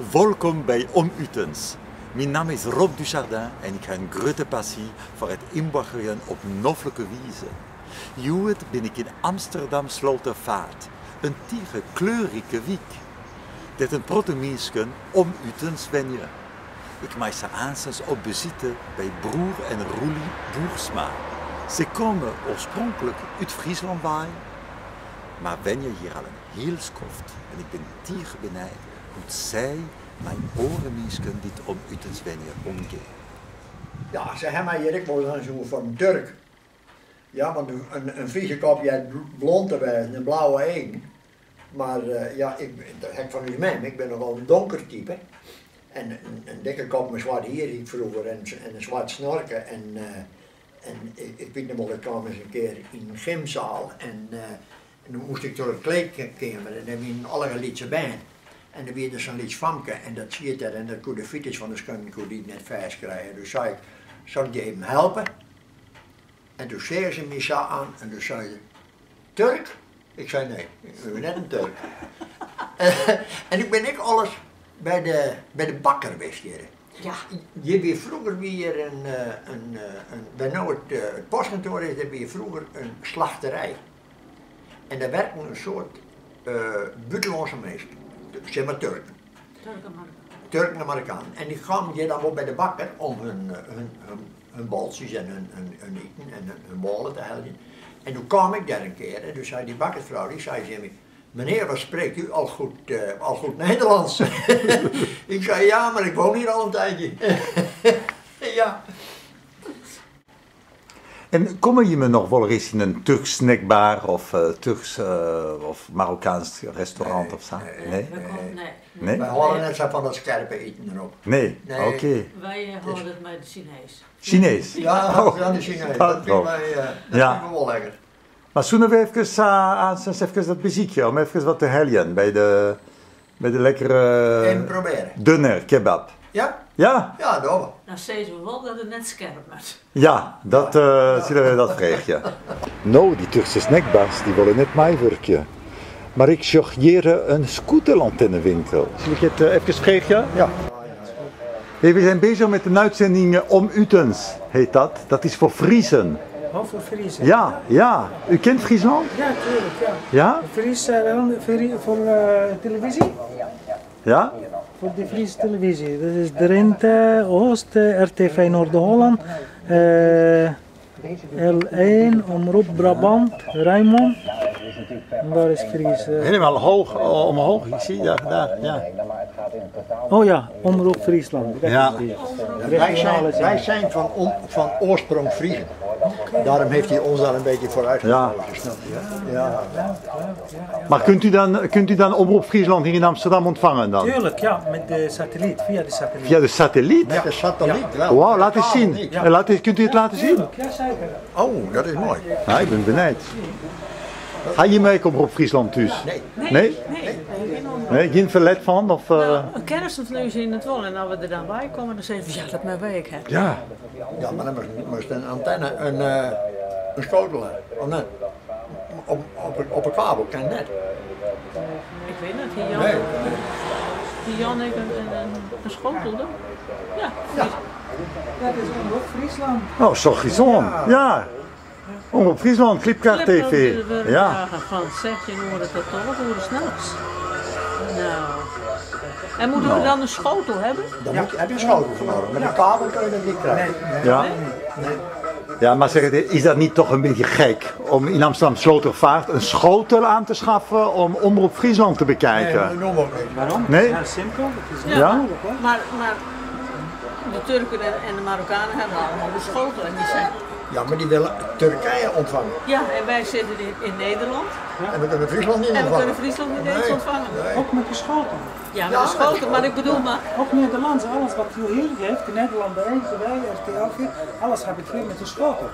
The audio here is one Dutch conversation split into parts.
Welkom bij Om Utens. Mijn naam is Rob Duchardin en ik heb een grote passie voor het inbaggeren op noffelijke wijze. Juwet ben ik in Amsterdam Slotervaart, een tige kleurrijke wiek. Dit een protominsken Om Utens ben je. Ik maak ze aanstonds op bezitten bij broer en Roelie Boersma. Ze komen oorspronkelijk uit Friesland bij, maar ben je hier al een heel skoft en ik ben tige benijd hoe zij mijn orenminsken dit Om Utens ben je omgaan. Ja, ze hebben mij hier ik wel dan zo van een Turk. Ja, want een Friese kop, jij blond te wijzen, een blauwe eigen. Maar ja, dat heb ik van u mee, ik ben nogal een donker type. En een dikke kop met zwart hier ik vroeger en een zwart snorken. En ik weet nog wel, ik kwam eens een keer in een gymzaal en toen moest ik door het kleedkamer en dan heb je alle liedje bij. En dan weer zo'n liedje famke en dat zie je dat en dat kon de fiets van de schun kon die net vast krijgen. Dus zei ik, zal ik je even helpen? En toen zei ze me zo aan en toen zei ze, Turk? Ik zei nee, ik ben net een Turk. En ik ben alles bij de bakker geweest hier. Ja. Je weer vroeger weer bij nou het postkantoor is, er weer vroeger een slachterij. En daar werkte een soort buitenlandse meester, zeg maar Turken. Turken en Marokkanen. En die kwamen hier dan wel bij de bakker om hun bolsjes en hun eten en hun bollen te helpen. En toen kwam ik daar een keer en toen zei die bakkersvrouw, die zei ze me, meneer, wat spreekt u al goed Nederlands? Ik zei ja, maar ik woon hier al een tijdje. Ja. En komen je me nog wel eens in een Turks snackbar of Turks of Marokkaans restaurant Nee, of zo? Nee? Nee? Wij houden net zo van dat scherpe eten erop. Nee? Nee. Oké. Wij houden het met de Chinees. Chinees? Ja, Oh. dat is Chinees. Dat Dat vinden wij Ja. vinden we wel lekker. Maar zullen we even dat muziekje, om even wat te heljen bij de lekkere Even proberen. dunner kebab. Ja? Ja? Ja, dat wel. Dan zeggen we wel dat het net scherp is. Ja, dat zullen we dat vragen. Nou, die Turkse snackbars, die willen net mij werken. Maar ik zag hier een scooterlantennewinkel. Zal ik het even vragen? Ja. Hey, we zijn bezig met een uitzending Om Utens, heet dat. Dat is voor Friesen. Oh, voor Friese. Ja, ja. U kent Friesland? Ja, tuurlijk, ja. Ja? Voor televisie? Ja? Voor de Friese televisie. Dat is Drenthe, Oost, RTV Noord-Holland, L1, Omroep Brabant, Rijnmond. En daar is Fries. Helemaal hoog, omhoog. Ik zie daar, ja. Oh ja, Omroep Friesland. Ja. Wij zijn van oorsprong Friesen. Daarom heeft hij ons daar een beetje vooruit Ja. snap je? Ja. Maar kunt u dan Omroep Friesland hier in Amsterdam ontvangen dan? Tuurlijk, ja, met de satelliet, via de satelliet. Via de satelliet? Met de satelliet wel. Wauw, laat eens zien. Ja. Kunt u het laten zien? Tuurlijk, ja zeker. Oh, dat is mooi. Ja, ik ben benieuwd. Ga je mee Omroep Friesland thuis? Nee. Nee? Geen onder. Nee, geen verlet van? Of, Nou, een kennisvlees in het wel en als we er dan bij komen, dan zeggen we ja, dat mijn werk heb. Ja. Ja, maar dan moest een antenne, een schotel hebben. Of net? Op een kabel kan net. Ik weet het, die Jan, Nee. die Jan heeft een schotel, toch? Ja. Ja. Dat is Omroep Friesland. Oh, zo gezond. Ja. Omroep Friesland, Clipkaart TV. Ja. Van zeg je hoorde het toch, hoorde s'nachts. Nou. En moeten we dan een schotel hebben? Dan heb je een schotel voor nodig. Met een kabel kun je dat niet krijgen. Ja. Ja, maar zeg, is dat niet toch een beetje gek om in Amsterdam Slotervaart een schotel aan te schaffen om Omroep Friesland te Nee, bekijken? dat noemen we ook niet. Waarom? Nee? Ja, simpel. Het is Ja? moeilijk hoor. Maar de Turken en de Marokkanen hebben allemaal de schotel en die zijn... Ja, maar die willen Turkije ontvangen. Ja, en wij zitten in Nederland En we kunnen Friesland niet en we ontvangen. kunnen Friesland niet eens Nee. ontvangen. Ook met de schotel. Ja, met de schotel, maar ik bedoel maar... Ook Nederlands, alles wat u hier geeft, de Nederlander 1, 2, RTL 4, alles heb ik hier met de schotel.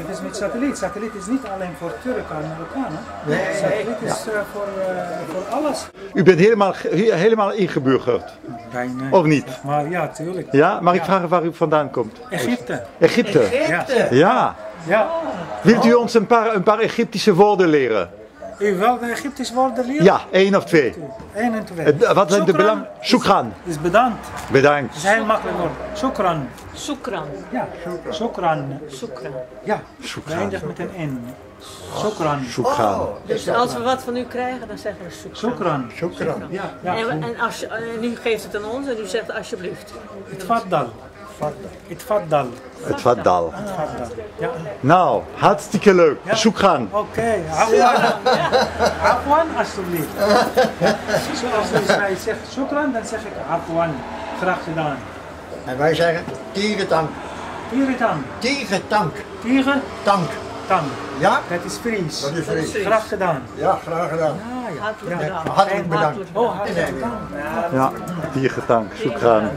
Het is met satelliet. Satelliet is niet alleen voor Turken en Marokkanen. Nee. Satelliet is voor alles. U bent helemaal ingeburgerd, Bijna. of niet? Maar ja, tuurlijk. Ja, mag ik vragen waar u vandaan komt? Egypte. Egypte. Ja. Ja. Ja. Wilt u ons een paar Egyptische woorden leren? U wel de Egyptische woorden leren? Ja, 1 of 2. 1 en 2. Wat zijn de belang? Shukran. Is bedankt. Bedankt. Dat is heel makkelijk woord. Shukran. Shukran. Ja, shukran. Shukran. Ja, Shukran. eindigt met een N. Shukran. Shukran. Dus als we wat van u krijgen, dan zeggen we shukran. Shukran. Shukran. Ja, ja. En u geeft het aan ons en u zegt alsjeblieft. Itfaddal. Itfaddal. Het wat dal. Itfaddal. Ja. Nou, hartstikke leuk. Shukran. Oké, afwan. Afwan alsjeblieft. Zoals u mij zegt shukran, dan zeg ik afwan. Graag gedaan. En wij zeggen tierentank. Tierentank. Tierentank. Tierentank. Tank. Ja? Dat is Fries. Dat is Fries. Graag gedaan. Ja, graag gedaan. Hartelijk Ja, bedankt. hartelijk bedankt. Oh, hartelijk dank. Ja, diergetank. Shukran. Ja.